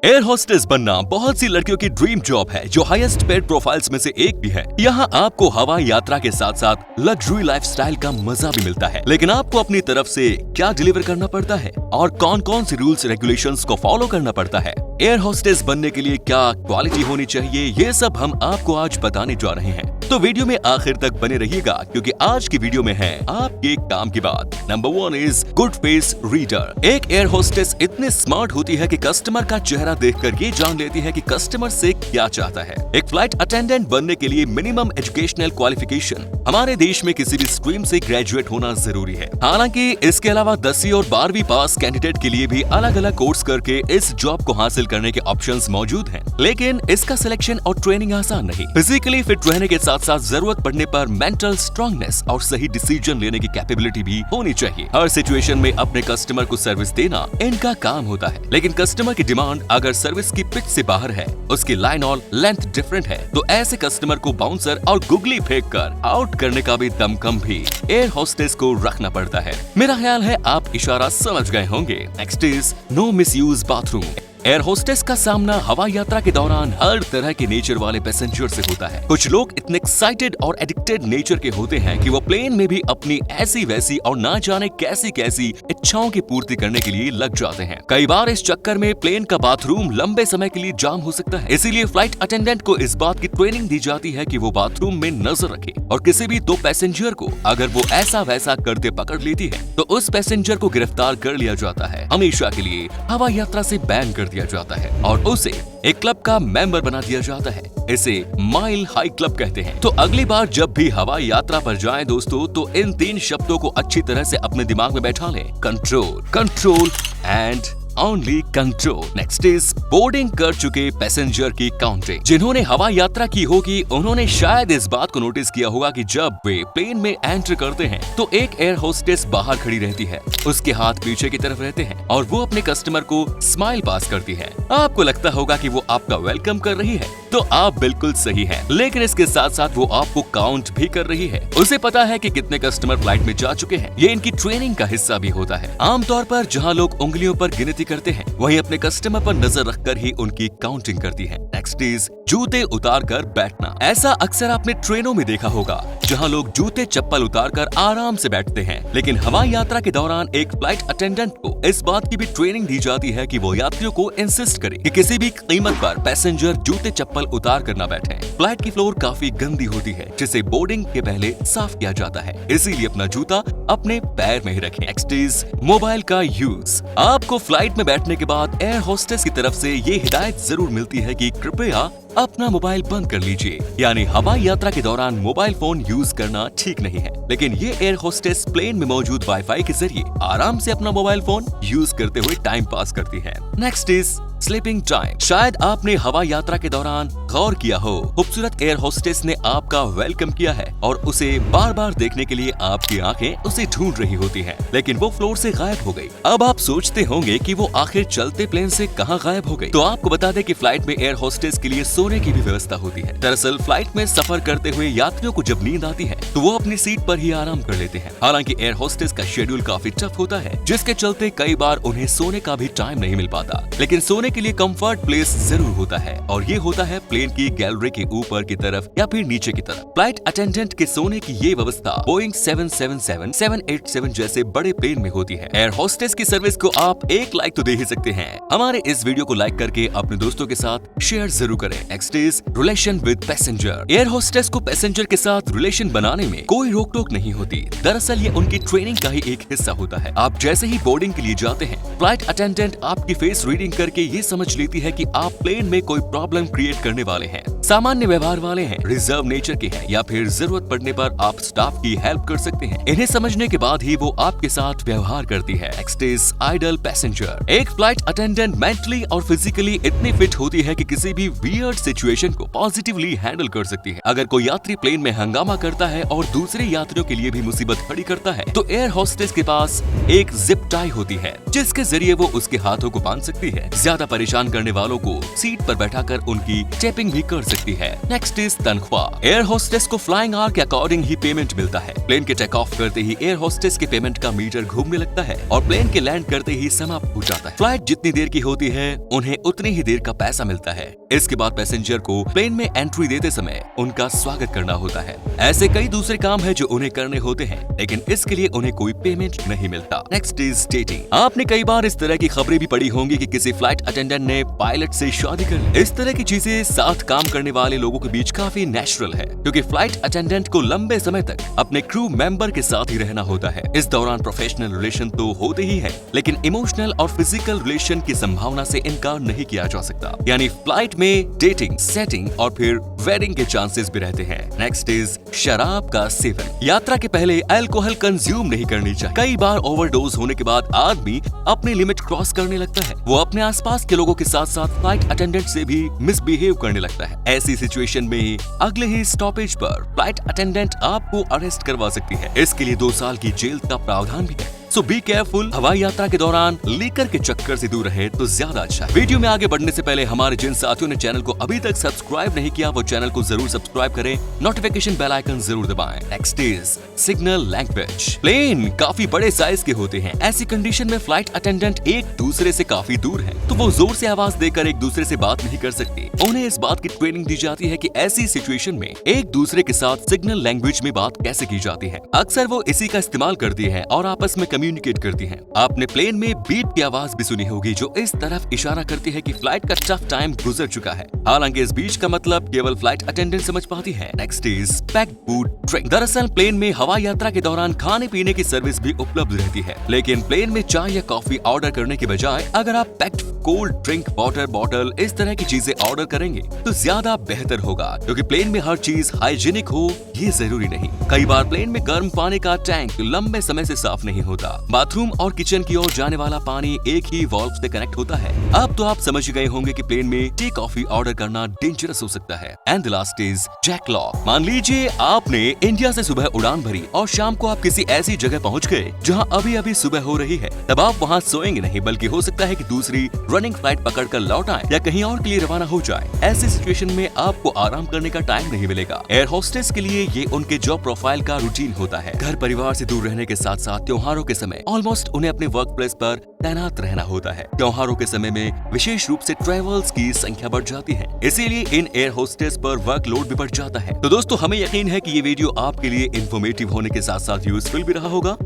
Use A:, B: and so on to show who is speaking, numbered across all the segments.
A: Air hostess बनना बहुत सी लड़कियों की ड्रीम जॉब है जो हाईएस्ट पेड प्रोफाइल्स में से एक भी है। यहाँ आपको हवाई यात्रा के साथ साथ लग्जरी लाइफस्टाइल का मजा भी मिलता है, लेकिन आपको अपनी तरफ से क्या डिलीवर करना पड़ता है और कौन कौन सी रूल्स रेगुलेशंस को फॉलो करना पड़ता है। एयर होस्टेस बनने के लिए क्या क्वालिटी होनी चाहिए, ये सब हम आपको आज बताने जा रहे हैं। तो वीडियो में आखिर तक बने रहिएगा क्योंकि आज की वीडियो में है आपके काम की बात। Number 1 is good face reader. एक एयर होस्टेस इतनी स्मार्ट होती है कि कस्टमर का चेहरा देखकर ये जान लेती है कि कस्टमर से क्या चाहता है। एक फ्लाइट अटेंडेंट बनने के लिए मिनिमम एजुकेशनल क्वालिफिकेशन हमारे देश में किसी भी स्ट्रीम से ग्रेजुएट होना जरूरी है। हालांकि इसके अलावा 10वीं और 12वीं पास कैंडिडेट के लिए भी अलग अलग कोर्स करके इस जॉब को हासिल करने के ऑप्शंस मौजूद हैं, लेकिन इसका सिलेक्शन और ट्रेनिंग आसान नहीं। फिजिकली फिट रहने के साथ साथ जरूरत पड़ने पर मेंटल स्ट्रांगनेस और सही डिसीजन लेने की कैपेबिलिटी भी होनी चाहिए। हर सिचुएशन में अपने कस्टमर को सर्विस देना इनका काम होता है, लेकिन कस्टमर की डिमांड अगर सर्विस की पिच से बाहर है, उसकी लाइन और लेंथ डिफरेंट है, तो ऐसे कस्टमर को बाउंसर और गुगली फेंक कर आउट करने का भी दमखम भी एयर होस्टेस को रखना पड़ता है। मेरा ख्याल है आप इशारा समझ गए होंगे। Next is no misuse bathroom. Air hostess का सामना हवाई यात्रा के दौरान हर तरह के नेचर वाले पैसेंजर से होता है। कुछ लोग इतने एक्साइटेड और एडिक्टेड नेचर के होते हैं कि वो प्लेन में भी अपनी ऐसी वैसी और ना जाने कैसी कैसी इच्छाओं की पूर्ति करने के लिए लग जाते हैं। कई बार इस चक्कर में प्लेन का बाथरूम लंबे समय के लिए जाम हो सकता है। इसीलिए फ्लाइट अटेंडेंट को इस बात की ट्रेनिंग दी जाती है कि वो बाथरूम में नजर रखे और किसी भी दो पैसेंजर को अगर वो ऐसा वैसा करते पकड़ लेती है तो उस पैसेंजर को गिरफ्तार कर लिया जाता है, हमेशा के लिए हवाई यात्रा से बैन कर दिया जाता है और उसे एक क्लब का मेंबर बना दिया जाता है। इसे माइल हाई क्लब कहते हैं। तो अगली बार जब भी हवाई यात्रा पर जाएं दोस्तों, तो इन 3 शब्दों को अच्छी तरह से अपने दिमाग में बैठा लें। Control, control and only control. Next is boarding कर चुके पैसेंजर की काउंटिंग। जिन्होंने हवाई यात्रा की होगी उन्होंने शायद इस बात को नोटिस किया होगा कि जब वे प्लेन में एंटर करते हैं तो एक एयर होस्टेस बाहर खड़ी रहती है, उसके हाथ पीछे की तरफ रहते हैं और वो अपने कस्टमर को स्माइल पास करती है। आपको लगता होगा कि वो आपका वेलकम कर रही है, तो आप बिल्कुल सही हैं, लेकिन इसके साथ साथ वो आपको काउंट भी कर रही है। उसे पता है कि कितने कस्टमर फ्लाइट में जा चुके हैं। ये इनकी ट्रेनिंग का हिस्सा भी होता है। आमतौर पर जहाँ लोग उंगलियों पर गिनती करते हैं, वहीं अपने कस्टमर पर नजर रखकर ही उनकी काउंटिंग करती है। नेक्स्ट इज जूते उतार कर बैठना। ऐसा अक्सर आपने ट्रेनों में देखा होगा जहां लोग जूते चप्पल उतार कर आराम से बैठते हैं, लेकिन हवाई यात्रा के दौरान एक फ्लाइट अटेंडेंट को इस बात की भी ट्रेनिंग दी जाती है कि वो यात्रियों को इंसिस्ट करे कि किसी भी कीमत पर पैसेंजर जूते चप्पल उतार कर न बैठे। फ्लाइट की फ्लोर काफी गंदी होती है जिसे बोर्डिंग के पहले साफ किया जाता है, इसीलिए अपना जूता अपने पैर में ही रखें। नेक्स्ट इज मोबाइल का यूज। आपको फ्लाइट में बैठने के बाद एयर होस्टेस की तरफ से ये हिदायत जरूर मिलती है कि कृपया अपना मोबाइल बंद कर लीजिए, यानी हवाई यात्रा के दौरान मोबाइल फोन यूज करना ठीक नहीं है। लेकिन ये एयर होस्टेस प्लेन में मौजूद वाईफाई के जरिए आराम से अपना मोबाइल फोन यूज करते हुए टाइम पास करती है। Next is sleeping time. शायद आपने हवाई यात्रा के दौरान गौर किया हो, खूबसूरत एयर होस्टेस ने आपका वेलकम किया है और उसे बार बार देखने के लिए आपकी आंखें उसे ढूंढ रही होती हैं, लेकिन वो फ्लोर से गायब हो गई। अब आप सोचते होंगे कि वो आखिर चलते प्लेन से कहां गायब हो गई। तो आपको बता दें कि फ्लाइट में एयर होस्टेस के लिए सोने की भी व्यवस्था होती है। दरअसल फ्लाइट में सफर करते हुए यात्रियों को जब नींद आती है तो वो अपनी सीट पर ही आराम कर लेते हैं। हालांकि एयर होस्टेस का शेड्यूल काफी टफ होता है, जिसके चलते कई बार उन्हें सोने का भी टाइम नहीं मिल पाता, लेकिन सोने के लिए कंफर्ट प्लेस जरूर होता है और ये होता है प्लेन की गैलरी के ऊपर की तरफ या फिर नीचे की तरफ। फ्लाइट अटेंडेंट के सोने की ये व्यवस्था बोइंग 777, 787 जैसे बड़े प्लेन में होती है। एयर होस्टेस की सर्विस को आप एक लाइक तो दे ही सकते हैं। हमारे इस वीडियो को लाइक करके अपने दोस्तों के साथ शेयर जरूर करें। Next is relation with passenger. Air hostess को पैसेंजर के साथ रिलेशन बनाने में कोई रोक टोक नहीं होती। दरअसल ये उनकी ट्रेनिंग का ही एक हिस्सा होता है। आप जैसे ही बोर्डिंग के लिए जाते हैं, फ्लाइट अटेंडेंट आपकी फेस रीडिंग करके ये समझ लेती है कि आप प्लेन में कोई प्रॉब्लम क्रिएट करने वाले हैं, सामान्य व्यवहार वाले हैं, रिजर्व नेचर के हैं या फिर जरूरत पड़ने पर आप स्टाफ की हेल्प कर सकते हैं। इन्हें समझने के बाद ही वो आपके साथ व्यवहार करती है। Next is idle passenger. एक फ्लाइट अटेंडेंट मेंटली और फिजिकली इतनी फिट होती है कि किसी भी वियर्ड सिचुएशन को पॉजिटिवली हैंडल कर सकती है। अगर कोई यात्री प्लेन में हंगामा करता है और दूसरे यात्रियों के लिए भी मुसीबत खड़ी करता है, तो एयर होस्टेस के पास एक जिप टाई होती है जिसके जरिए वो उसके हाथों को बांध सकती है। ज्यादा परेशान करने वालों को सीट पर बैठाकर उनकी टेपिंग भी कर सकती सकती है। नेक्स्ट इज तनख्वाह। एयर होस्टेस को फ्लाइंग आवर के अकॉर्डिंग ही पेमेंट मिलता है। प्लेन के टेक ऑफ करते ही एयर होस्टेस के पेमेंट का मीटर घूमने लगता है और प्लेन के लैंड करते ही समाप्त हो जाता है। फ्लाइट जितनी देर की होती है उन्हें उतनी ही देर का पैसा मिलता है। इसके बाद पैसेंजर को प्लेन में एंट्री देते समय उनका स्वागत करना होता है। ऐसे कई दूसरे काम है जो उन्हें करने होते हैं, लेकिन इसके लिए उन्हें कोई पेमेंट नहीं मिलता। Next is dating. आपने कई बार इस तरह की खबरें भी पढ़ी होंगी कि किसी फ्लाइट अटेंडेंट ने पायलट से शादी कर ली। इस तरह की चीजें साथ काम करने वाले लोगों के बीच काफी नेचुरल है, क्योंकि फ्लाइट अटेंडेंट को लंबे समय तक अपने क्रू मेंबर के साथ ही रहना होता है। इस दौरान प्रोफेशनल रिलेशन तो होते ही है, लेकिन इमोशनल और फिजिकल रिलेशन की संभावना से इनकार नहीं किया जा सकता। यानी फ्लाइट में डेटिंग, सेटिंग और फिर वेडिंग के चांसेस भी रहते हैं। नेक्स्ट इज शराब का सेवन। यात्रा के पहले अल्कोहल कंज्यूम नहीं करनी चाहिए। कई बार ओवरडोज होने के बाद आदमी अपनी लिमिट क्रॉस करने लगता है। वो अपने आसपास के लोगों के साथ साथ फ्लाइट अटेंडेंट से भी मिसबिहेव करने लगता है। ऐसी सिचुएशन में अगले ही स्टॉपेज पर फ्लाइट अटेंडेंट आपको अरेस्ट करवा सकती है। इसके लिए 2 साल की जेल का प्रावधान भी है। सो बी केयरफुल। हवाई यात्रा के दौरान लीकर के चक्कर से दूर रहे तो ज्यादा अच्छा है। वीडियो में आगे बढ़ने से पहले हमारे जिन साथियों ने चैनल को अभी तक सब्सक्राइब नहीं किया वो चैनल को जरूर सब्सक्राइब करें, नोटिफिकेशन बेल आइकन जरूर दबाएं। Next is signal language. Plane काफी बड़े साइज के होते हैं। ऐसी कंडीशन में फ्लाइट अटेंडेंट एक दूसरे से काफी दूर है, तो वो जोर से आवाज देकर एक दूसरे से बात नहीं कर सकते। उन्हें इस बात की ट्रेनिंग दी जाती है कि ऐसी सिचुएशन में एक दूसरे के साथ सिग्नल लैंग्वेज में बात कैसे की जाती है। अक्सर वो इसी का इस्तेमाल करती है और आपस में कम्युनिकेट करती हैं। आपने प्लेन में बीप की आवाज भी सुनी होगी जो इस तरफ इशारा करती है कि फ्लाइट का टफ टाइम गुजर चुका है। हालांकि इस बीच का मतलब केवल फ्लाइट अटेंडेंट समझ पाती है। Next is packed food drink. दरअसल प्लेन में हवाई यात्रा के दौरान खाने पीने की सर्विस भी उपलब्ध रहती है, लेकिन प्लेन में चाय या कॉफी ऑर्डर करने के बजाय अगर आप packed cold drink, water bottle इस तरह की चीजें ऑर्डर करेंगे तो ज्यादा बेहतर होगा, क्योंकि प्लेन में हर चीज हाइजीनिक हो ये जरूरी नहीं। कई बार प्लेन में गर्म पानी का टैंक लंबे समय से साफ नहीं होता। बाथरूम और किचन की ओर जाने वाला पानी एक ही वाल्व से कनेक्ट होता है। अब तो आप समझ गए होंगे कि प्लेन में टी कॉफी ऑर्डर करना डेंजरस हो सकता है। And the last is jack lock. मान लीजिए आपने इंडिया से सुबह उड़ान भरी और शाम को आप किसी ऐसी जगह पहुंच गए जहां अभी अभी सुबह हो रही है। तब आप वहां सोएंगे नहीं, बल्कि हो सकता है कि दूसरी रनिंग फ्लाइट पकड़कर लौट आए या कहीं और के लिए रवाना हो जाए। ऐसी सिचुएशन में आपको आराम करने का टाइम नहीं मिलेगा। एयर होस्टेस के लिए ये उनके जॉब प्रोफाइल का रूटीन होता है। घर परिवार से दूर रहने के साथ साथ त्योहारों के समय ऑलमोस्ट उन्हें अपने वर्क प्लेस पर तैनात रहना होता है। त्योहारों के समय में विशेष रूप से ट्रेवल्स की संख्या बढ़ जाती है, इसीलिए इन एयर होस्टेस पर वर्कलोड भी बढ़ जाता है। तो दोस्तों हमें यकीन है कि ये वीडियो आपके लिए इंफॉर्मेटिव होने के साथ साथ यूजफुल भी रहा होगा।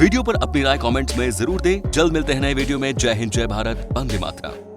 A: वीडियो पर अपनी राय कमेंट्स में जरूर दें। जल्द मिलते हैं नए वीडियो में। जय हिंद, जय भारत, वंदे मातरम।